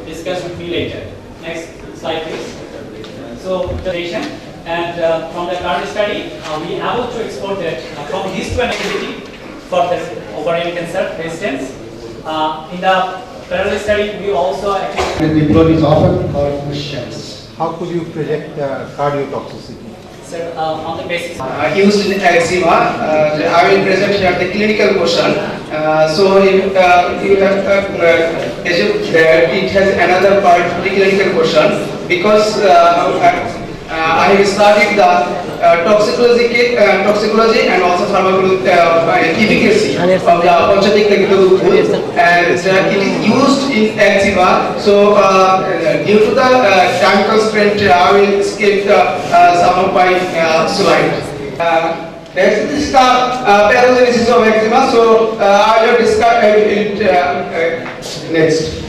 discuss with me later. Next slide, please. So, presentation, and from the current study, we are able to export it from this to an activity for the ovarian cancer, for instance. In the parallel study, we also actually. The blood is often called Christians. How could you project cardiotoxicity? Sir, on the basis. Used in eczema, I will present here the clinical portion. So if you have assume that it has another part, the clinical portion, because I have studied the toxicology and also efficacy of the Panchatik and it is used in eczema. So due to the time constraint, I will skip some of my slides. Next is the pathogenesis of eczema. So I will discuss it next.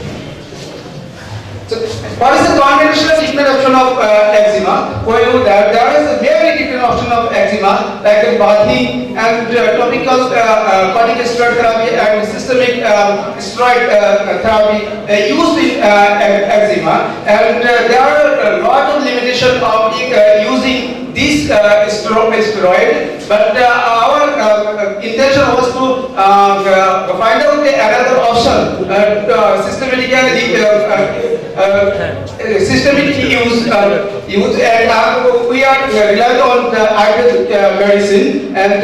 So, what is the conventional treatment option of eczema? We know that there is a very different option of eczema, like a bathing and topical corticosteroid therapy and systemic steroid therapy used in eczema. And there are a lot of limitations of using this steroid. But our intention was to find out another option, systematically use and we are relying on the Ayurvedic medicine, and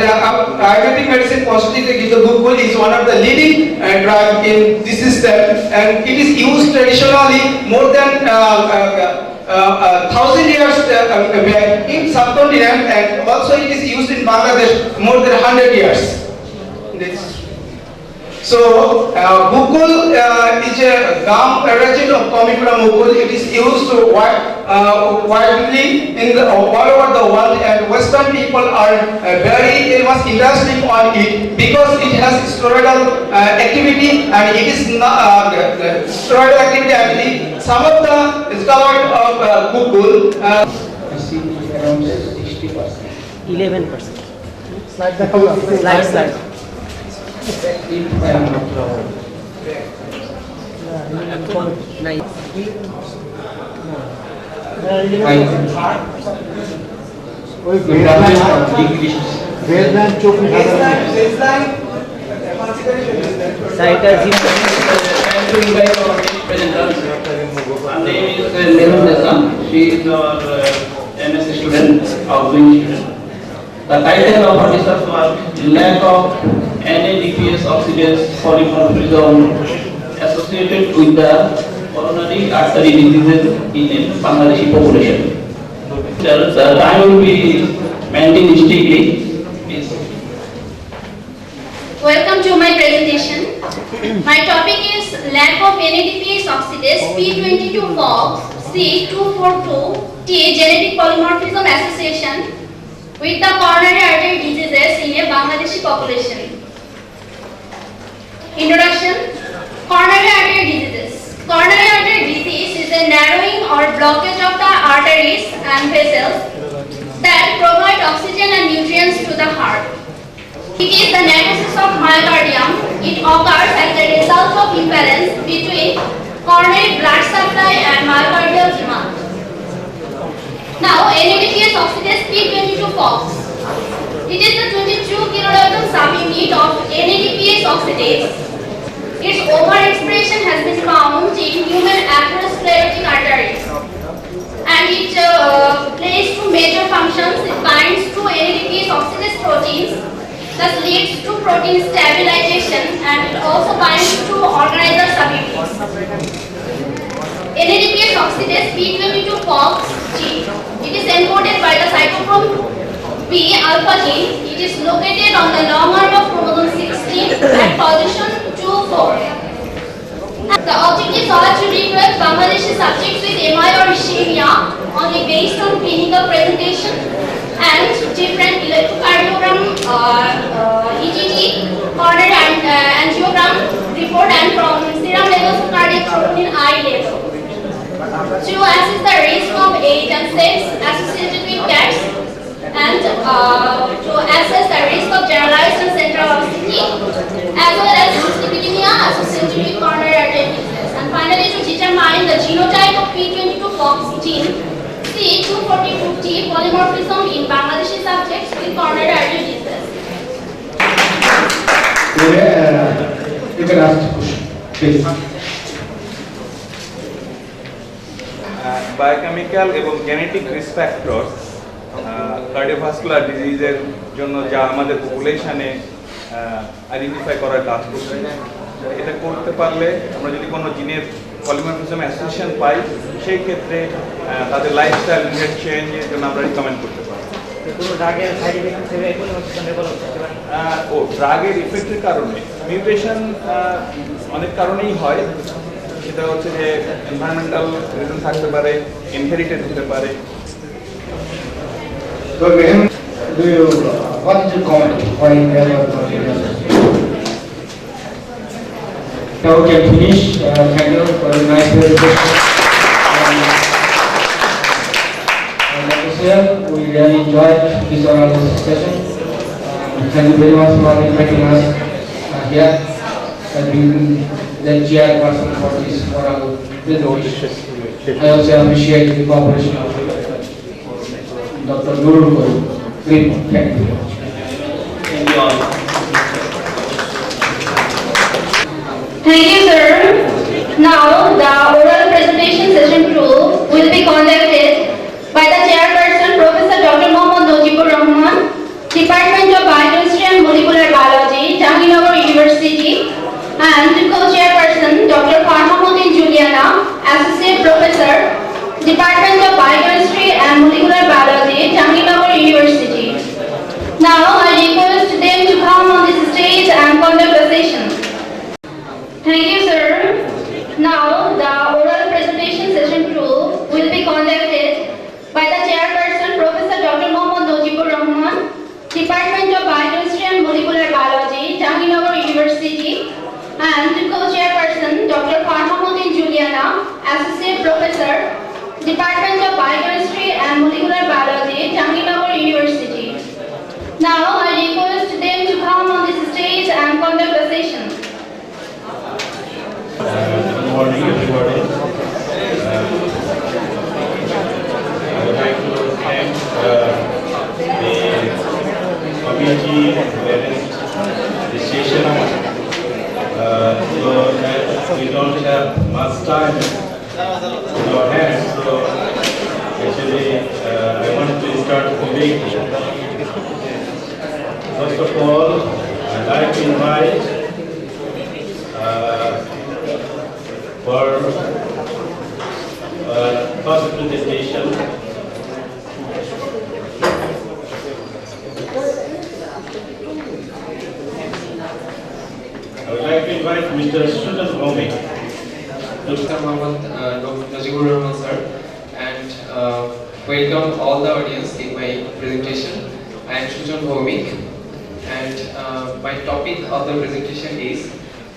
Ayurvedic medicine positively the Gukul is one of the leading drug in this system, and it is used traditionally more than 1,000 years back in subcontinent, and also it is used in Bangladesh more than 100 years. So, Gukul is a gum reagent of Commiphora mukul. It is used widely in all over the world, and Western people are very much interested on it because it has steroidal activity, and it is not steroidal activity. Actually, some of the scholars of Gukul See around 60%. 11%. Slide. Slide. If I am not wrong. Nice. Baseline choke My name is Nehru Desa. She is our MS student, outgoing student. The title of her research was Lack of NADPS oxidase polymorphism associated with the coronary artery diseases in Bangladeshi population. The time will be maintained strictly. Welcome to my presentation. My topic is lack of NADPS oxidase P22-FOX C242T genetic polymorphism association with the coronary artery diseases in a Bangladeshi population. Introduction. Coronary artery diseases. Coronary artery disease is a narrowing or blockage of the arteries and vessels that provide oxygen and nutrients to the heart. It is the necrosis of myocardium. It occurs as a result of imbalance between coronary blood supply and myocardial demand. Now, NADPS oxidase P22-FOX. It is the 22 kilodalton subunit of NADPS oxidase. Its overexpression has been found in human atherosclerotic arteries, and it plays two major functions. It binds to NADPS oxidase proteins, thus leads to protein stabilization, and it also binds to organizer subunits. NADPS oxidase P22-FOX gene. It is encoded by the cytochrome B alpha gene. It is located on the long arm of chromosome 16 at position 2-4. The objective are to recruit Bangladeshi subjects with MI or ischemia only based on clinical presentation and different electrocardiogram, EGT, coronary angiogram report, and from serum levels of cardiac troponin I level. To assess the risk of age and sex associated with cats, and to assess the risk of generalized and central obesity, as well as dyslipidemia associated with coronary artery disease, and finally to determine regarding the genotype of P22-FOX gene C242T polymorphism in Bangladeshi subjects with coronary artery disease. You can ask the question, please. Biochemical এবং genetic risk factor cardiovascular ডিজিজের জন্য যা আমাদের পপুলেশনে identify করার কাজ করছে, এটা করতে পারলে আমরা যদি কোনো জিনের পলিমরফিজম অ্যাসোসিয়েশন পাই, সেই ক্ষেত্রে তাদের লাইফস্টাইল রিলেটেড চেঞ্জের জন্য আমরা রিকমেন্ড করতে পারি। ড্রাগের ইফেক্টের কারণে মিউটেশন অনেক কারণেই হয়। সেটা হচ্ছে যে এনভায়রনমেন্টাল রিজন থাকতে পারে, ইনহেরিটেড হতে পারে। So, what is your comment? Why there are not enough? Now we can finish. Thank you for a nice presentation. And like I said, we really enjoyed this session. Thank you very much for inviting us here and being the chairperson for this for our presentation. I also appreciate the cooperation of Dr. Nurul Karim. Thank you. Thank you all. Thank you, sir. Now, the oral presentation session 2 will be conducted by the chairperson, Professor Dr. Mohammad Najibur Rahman, Department of Biochemistry and Molecular Biology, Jahangirnagar University, and co-chairperson, Dr. Farhamuddin Juliana, Associate Professor, Department of Biochemistry and Molecular Biology, Jahangirnagar University. Now, I request them to come on this stage and conduct the session. Thank you, sir. Now, the oral presentation session 2 will be conducted by the chairperson, Professor Dr. Mohammad Najibur Rahman, Department of Biochemistry and Molecular Biology, Jahangirnagar University, and co-chairperson, Dr. Farhamuddin Juliana, Associate Professor, Department of Biochemistry and Molecular Biology, Jahangirnagar University. Now, I request them to come on this stage and conduct the session. Good morning, everybody. I would like to thank the committee for this session. So that we don't have much time in our hands, so actually I want to start immediately. First of all, I'd like to invite for first presentation I would like to invite Mr. Sujan Bhomik. Dr. Mohammad Najibur Rahman sir, and welcome all the audience in my presentation. I am Sujan Bhomik, and my topic of the presentation is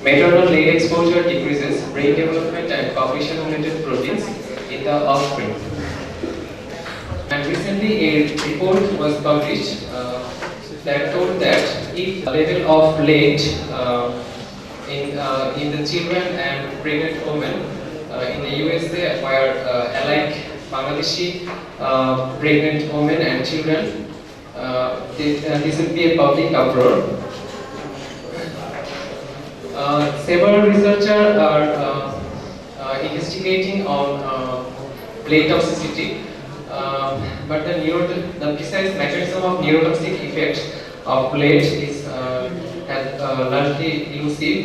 maternal lead exposure decreases brain development and cognition-related proteins in the offspring. And recently a report was published that told that if the level of lead in the children and pregnant women in the USA, where alike Bangladeshi pregnant women and children, this will be a public uproar. Several researchers are investigating on lead toxicity, but the precise mechanism of neurotoxic effect of lead is largely elusive.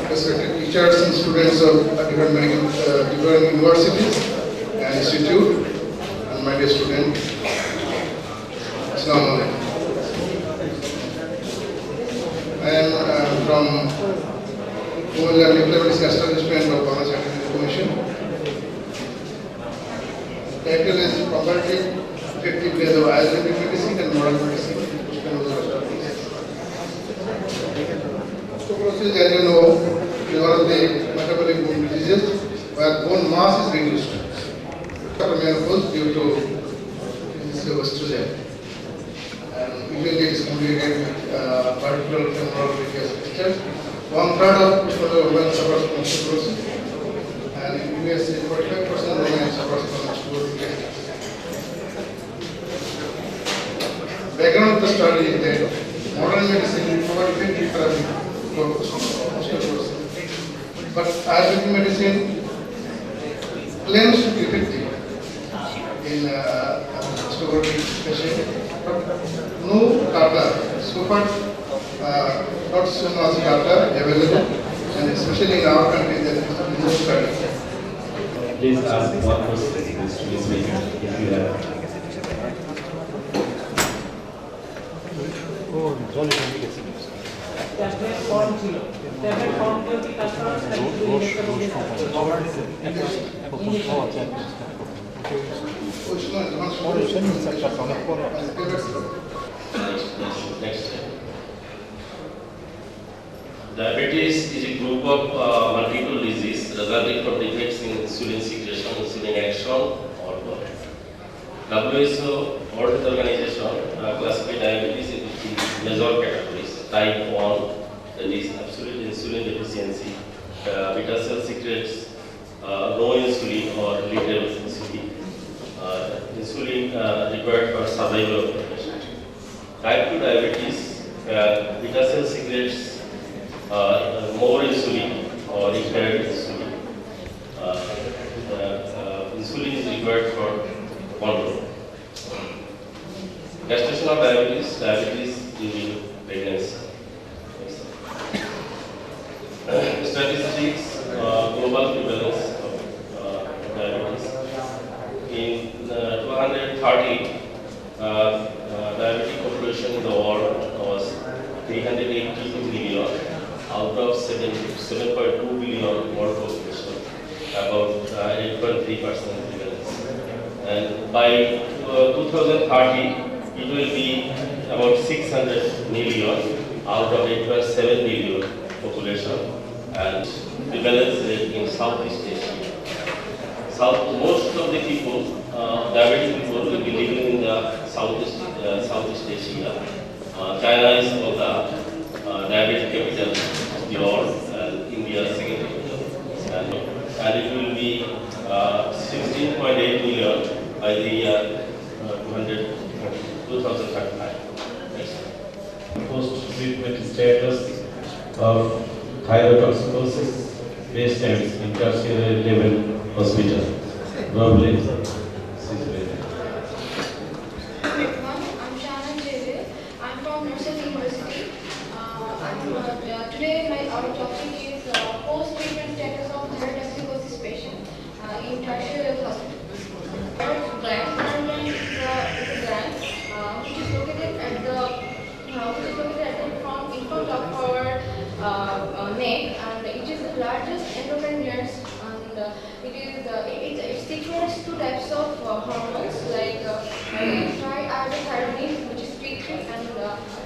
Respected teachers and students of different universities and institute, and my dear student, Assalamu alaikum. I am from Women and Nuclear Medicine Establishment of Bangladesh Scientific Commission. Title is Comparative Effectiveness of Ayurvedic Medicine and Modern Medicine. Osteoporosis, as you know, is one of the metabolic bone diseases where bone mass is reduced after menopause due to estrogen. And usually it is complicated with particular femoral radius fractures. 1/3 of women suffers from osteoporosis, and in USA 45% of women suffers from osteoporosis. Background of the study is that modern medicine provides effective therapy for osteoporosis, but Ayurvedic medicine claims to be effective in osteoporosis patient, but no data so far, not so much data available, and especially in our country there is no study. Please ask what questions to this speaker if you have. Tablet form ছিল tablet ফর্মগুলো কি তাছাড়া Diabetes is a group of multiple disease resulting from defects in insulin secretion, insulin action, or both. WHO, World Health Organization, classified diabetes into major categories. Type 1, that is absolute insulin deficiency, beta cell secretes no insulin or little insulin, insulin required for survival of the patient. Type 2 diabetes, beta cell secretes more insulin or required insulin. Insulin is required for control. Gestational diabetes, diabetes during pregnancy. Statistics, global prevalence of diabetes. In 230, diabetic population in the world was 382 million, out of 7.2 billion world population, about 8.3% prevalence. And by 2030, it will be about 600 million out of 8.7 billion population, and prevalence rate in Southeast Asia. Most of the people, diabetic people, will be living in the Southeast Asia. China is called the diabetic capital of the world, and India is second capital. And it will be 16.8 million by the year 2035. Post-treatment status of thyrotoxicosis patients in tertiary level hospital. Probably. I'm Shannon Jere. I'm from Nurses University. Today our topic is post-treatment status of thyrotoxicosis patient in tertiary level hospital. Gland is a gland which is located at the front, in front of our neck, and it is the largest endocrine gland, and it secretes two types of hormones like triiodothyronine, which is T3, and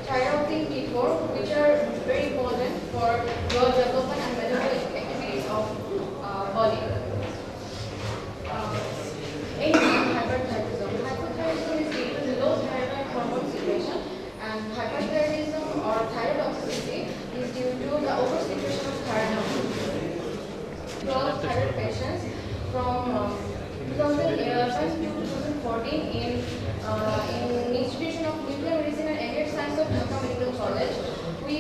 thyroxine T4, which are very important for growth, development, and metabolic activities of body. In hyperthyroidism, hypothyroidism is due to low thyroid hormone secretion, and hyperthyroidism or thyrotoxicity is due to the oversecretion of thyroid hormone. 12 thyroid patients from 2011 to 2014 in Institution of Nuclear Medicine and Allied Science of Dhaka Medical College. We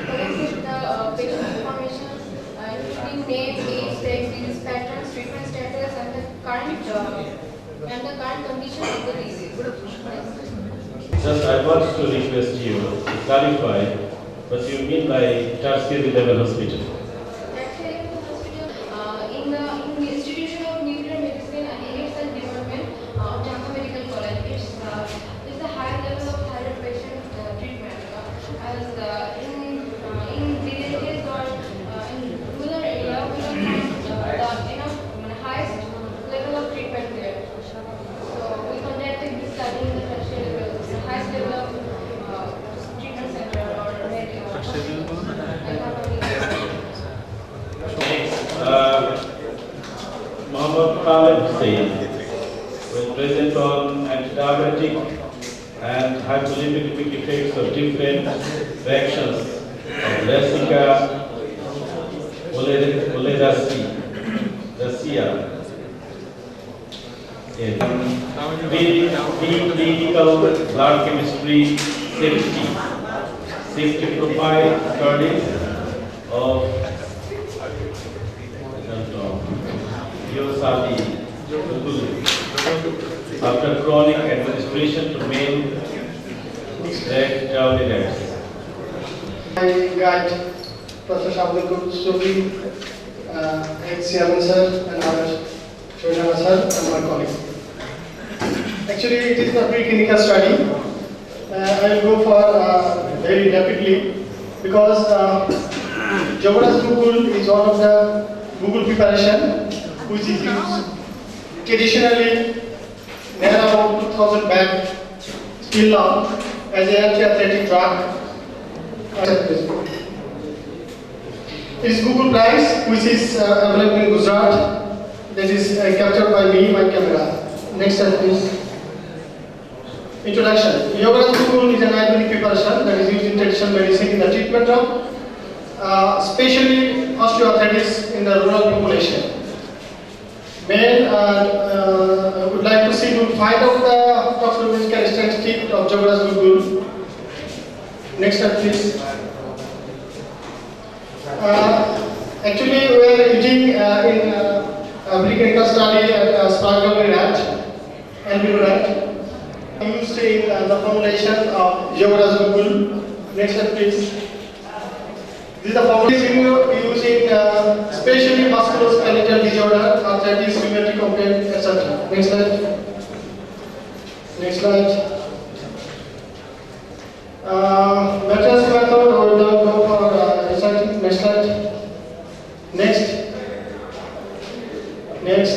collected the patient information, including name, age, sex, disease patterns, treatment status, and the current condition of the disease. Just I want to request you to clarify what you mean by tertiary level hospital. Tertiary level hospital in the Institution of Nuclear Medicine and Allied Science Department of Dhaka Medical College. It's a high level of thyroid patient treatment. As in villages or in rural area, we don't find the highest level of treatment there. So we conducted this study in the tertiary level, the highest level of treatment center or medical. Muhammad Khalid Hussain will present on antidiabetic and hypolipidemic effects of different reactions of brassica Russia. Clinical blood chemistry safety profile study of Yosali after chronic administration to male red downy rats. I got Professor Abdul Sufi, ex-chairman sir, and others, Shoshana sir, and my colleagues. Actually, it is a preclinical study. I will go for very rapidly because Jogoras Google is one of the Google preparation which is used traditionally near about 2000 back till now as an anti-athletic drug. It is Google Prize which is available in Gujarat, that is captured by me, my camera. Next slide please. Introduction. Jogoras Google is an Ayurvedic preparation that is used in traditional medicine in the treatment of especially osteoarthritis in the rural population. Men would like to see to find out the toxicological statistic of Jogoras Google. Next slide please. Actually, we are using in preclinical study sparkle rat and rat used in the formulation of Jogoras Google. Next slide please. This is the formulation used in especially musculoskeletal disorder, arthritis, rheumatic complaint, etc. Next slide. Next slide. Better method or the go for recycling. Next slide. Next. Next.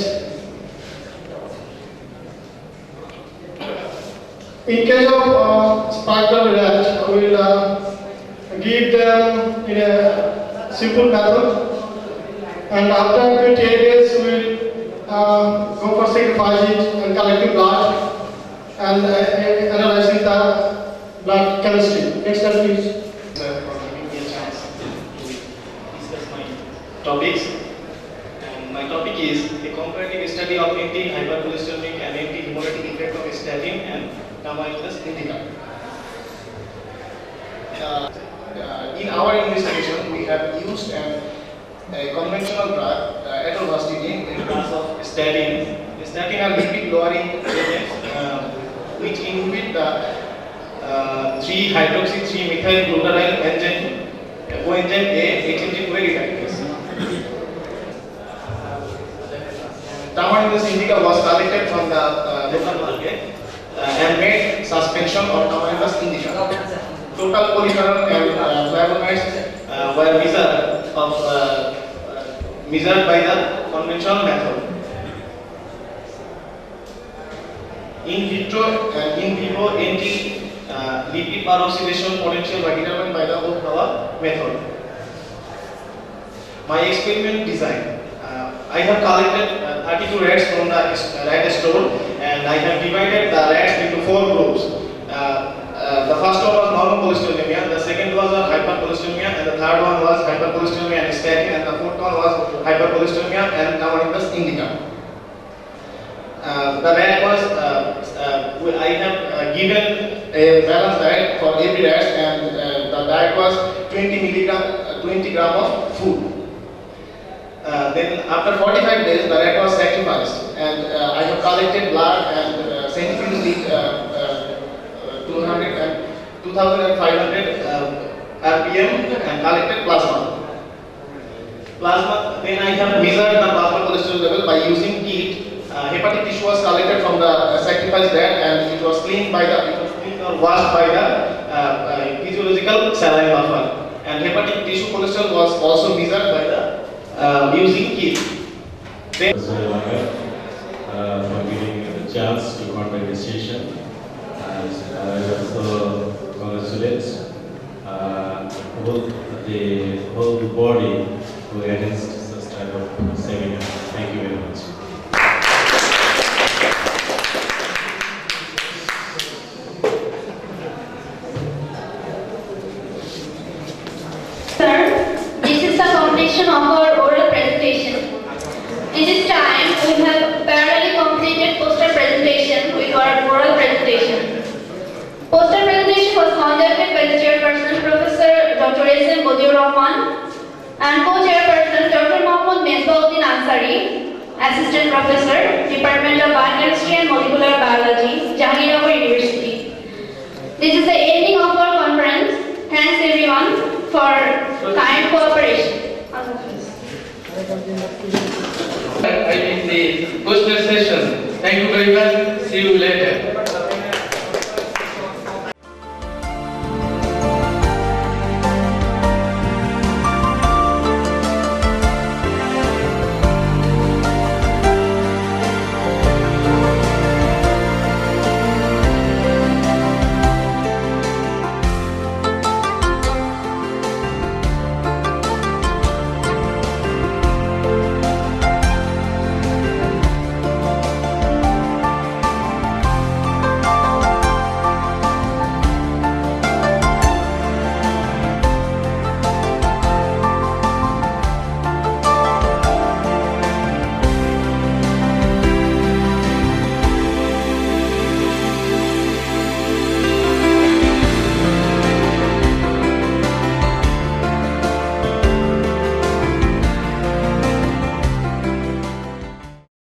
In case of sparkle rat, we will give them in a simple method, and after 28 days we will go for sacrifice it and collecting blood and analyzing the blood chemistry. Next slide please. For giving me a chance to discuss my topics. And my topic is a comparative study of anti-hypercholesterolemic and anti-hemolytic effect of statin and Tamarinus indica. In our investigation, we have used a conventional drug, atorvastatin, in class of statin. Statin are lipid-lowering agents which inhibit the 3-hydroxy-3-methyl-glutarate enzyme, coenzyme A, HMG-CoA reactase. Tamarinus indica was collected from the local market and made suspension of Tamarinus indica. Total polyphenol and flavonoids were measured by the conventional method. In vitro and in vivo anti-lipid peroxidation potential were determined by the Hochbauer method. My experiment design. I have collected 32 rats from the rat store, and I have divided the rats into 4 groups. The first one was normal cholesterolemia, the second was hypercholesterolemia, and the third one was hypercholesterolemia and statin, and the fourth one was hypercholesterolemia and Tamarinus indica. The rat was, I have given a balanced diet for every rat, and the diet was 20 gram of food. Then after 45 days, the rat was sacrificed, and I have collected blood and centrifugally 2,500 RPM and collected plasma. Then I have measured the plasma cholesterol level by using heat. Hepatic tissue was collected from the sacrificed rat, and it was cleaned or washed by the physiological saline buffer. And hepatic tissue cholesterol was also measured by the using heat. For giving me the chance to conduct this session. I also congratulate the whole body who attends such type of seminar. Thank you very much. Sir, this is the completion of our Assistant Professor, Department of Biochemistry and Molecular Biology, Jahangirnagar University. This is the ending of our conference. Thanks everyone for kind cooperation. I mean the poster session. Thank you very much. See you later.